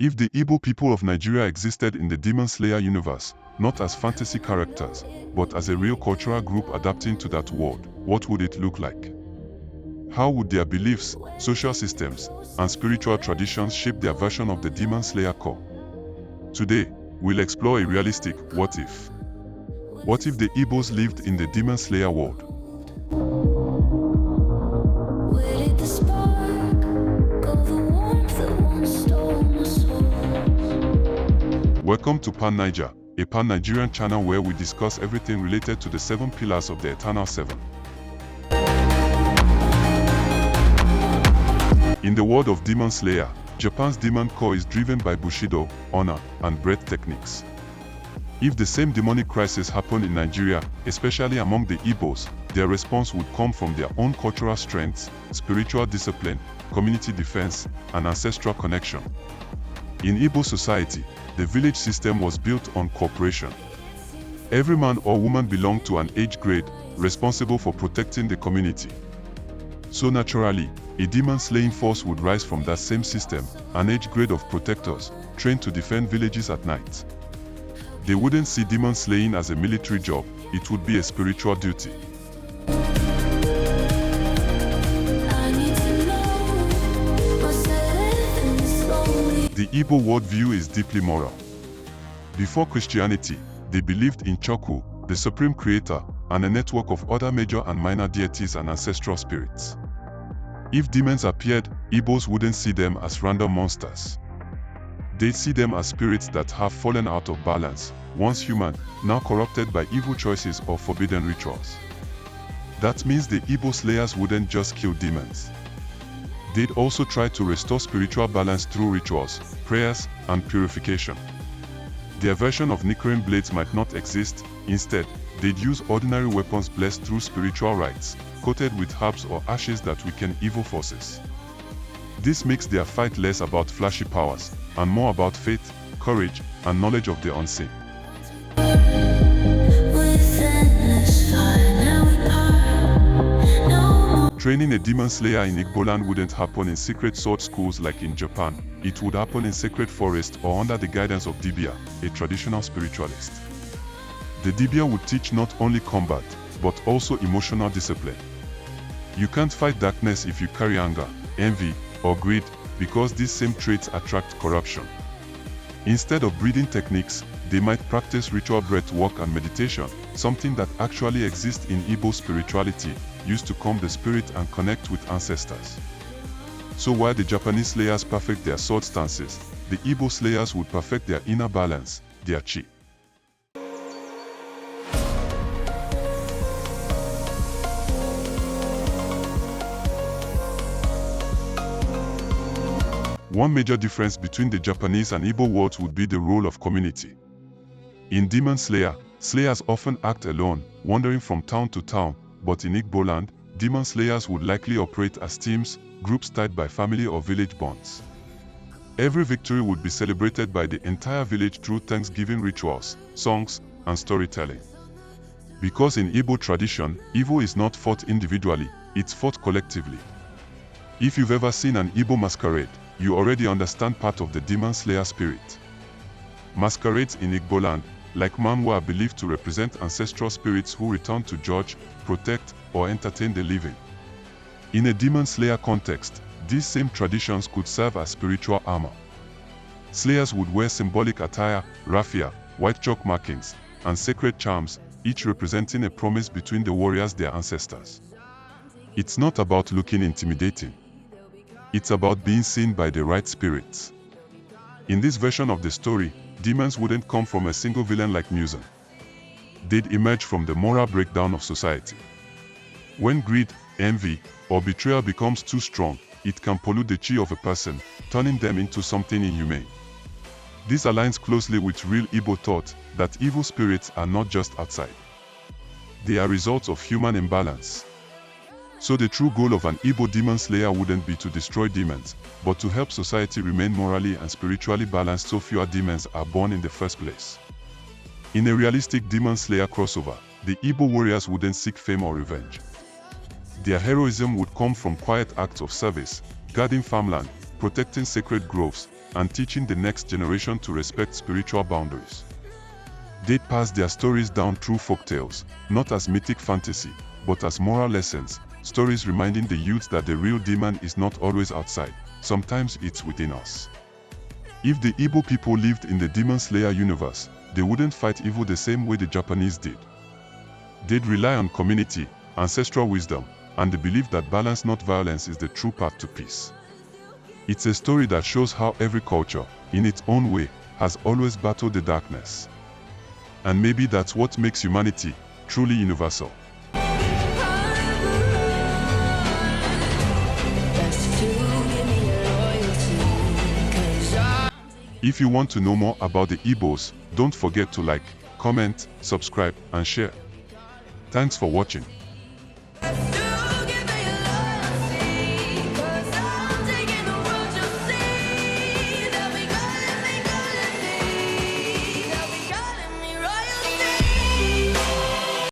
If the Igbo people of Nigeria existed in the Demon Slayer universe, not as fantasy characters, but as a real cultural group adapting to that world, what would it look like? How would their beliefs, social systems, and spiritual traditions shape their version of the Demon Slayer core? Today, we'll explore a realistic what if. What if the Igbos lived in the Demon Slayer world? Welcome to Pan-naija, a pan-Nigerian channel where we discuss everything related to the 7 pillars of the Eternal Seven. In the world of Demon Slayer, Japan's demon core is driven by Bushido, honor, and breath techniques. If the same demonic crisis happened in Nigeria, especially among the Igbos, their response would come from their own cultural strengths, spiritual discipline, community defense, and ancestral connection. In Igbo society, the village system was built on cooperation. Every man or woman belonged to an age grade, responsible for protecting the community. So naturally, a demon-slaying force would rise from that same system, an age grade of protectors, trained to defend villages at night. They wouldn't see demon slaying as a military job, it would be a spiritual duty. The Igbo worldview is deeply moral. Before Christianity, they believed in Chukwu, the supreme creator, and a network of other major and minor deities and ancestral spirits. If demons appeared, Igbos wouldn't see them as random monsters. They'd see them as spirits that have fallen out of balance, once human, now corrupted by evil choices or forbidden rituals. That means the Igbo slayers wouldn't just kill demons. They'd also try to restore spiritual balance through rituals, prayers, and purification. Their version of Nickering blades might not exist, instead, they'd use ordinary weapons blessed through spiritual rites, coated with herbs or ashes that weaken evil forces. This makes their fight less about flashy powers, and more about faith, courage, and knowledge of the unseen. Training a demon slayer in Igboland wouldn't happen in secret sword schools like in Japan. It would happen in sacred forest or under the guidance of Dibia, a traditional spiritualist. The Dibia would teach not only combat, but also emotional discipline. You can't fight darkness if you carry anger, envy, or greed, because these same traits attract corruption. Instead of breathing techniques, they might practice ritual breath work and meditation, something that actually exists in Igbo spirituality, used to calm the spirit and connect with ancestors. So while the Japanese slayers perfect their sword stances, the Igbo slayers would perfect their inner balance, their chi. One major difference between the Japanese and Igbo worlds would be the role of community. In Demon Slayer, slayers often act alone, wandering from town to town, but in Igboland, demon slayers would likely operate as teams, groups tied by family or village bonds. Every victory would be celebrated by the entire village through Thanksgiving rituals, songs, and storytelling. Because in Igbo tradition, evil is not fought individually, it's fought collectively. If you've ever seen an Igbo masquerade, you already understand part of the demon slayer spirit. Masquerades in Igboland, like manhwa, are believed to represent ancestral spirits who return to judge, protect, or entertain the living. In a demon slayer context, these same traditions could serve as spiritual armor. Slayers would wear symbolic attire, raffia, white chalk markings, and sacred charms, each representing a promise between the warriors, their ancestors. It's not about looking intimidating. It's about being seen by the right spirits. In this version of the story, demons wouldn't come from a single villain like Musen. They'd emerge from the moral breakdown of society. When greed, envy, or betrayal becomes too strong, it can pollute the chi of a person, turning them into something inhumane. This aligns closely with real Igbo thought that evil spirits are not just outside. They are results of human imbalance. So the true goal of an Igbo demon slayer wouldn't be to destroy demons, but to help society remain morally and spiritually balanced so fewer demons are born in the first place. In a realistic demon slayer crossover, the Igbo warriors wouldn't seek fame or revenge. Their heroism would come from quiet acts of service, guarding farmland, protecting sacred groves, and teaching the next generation to respect spiritual boundaries. They passed their stories down through folktales, not as mythic fantasy, but as moral lessons, stories reminding the youth that the real demon is not always outside, sometimes it's within us. If the Igbo people lived in the Demon Slayer universe, they wouldn't fight evil the same way the Japanese did. They'd rely on community, ancestral wisdom, and the belief that balance, not violence, is the true path to peace. It's a story that shows how every culture, in its own way, has always battled the darkness. And maybe that's what makes humanity truly universal. If you want to know more about the Igbos, don't forget to like, comment, subscribe, and share. Thanks for watching.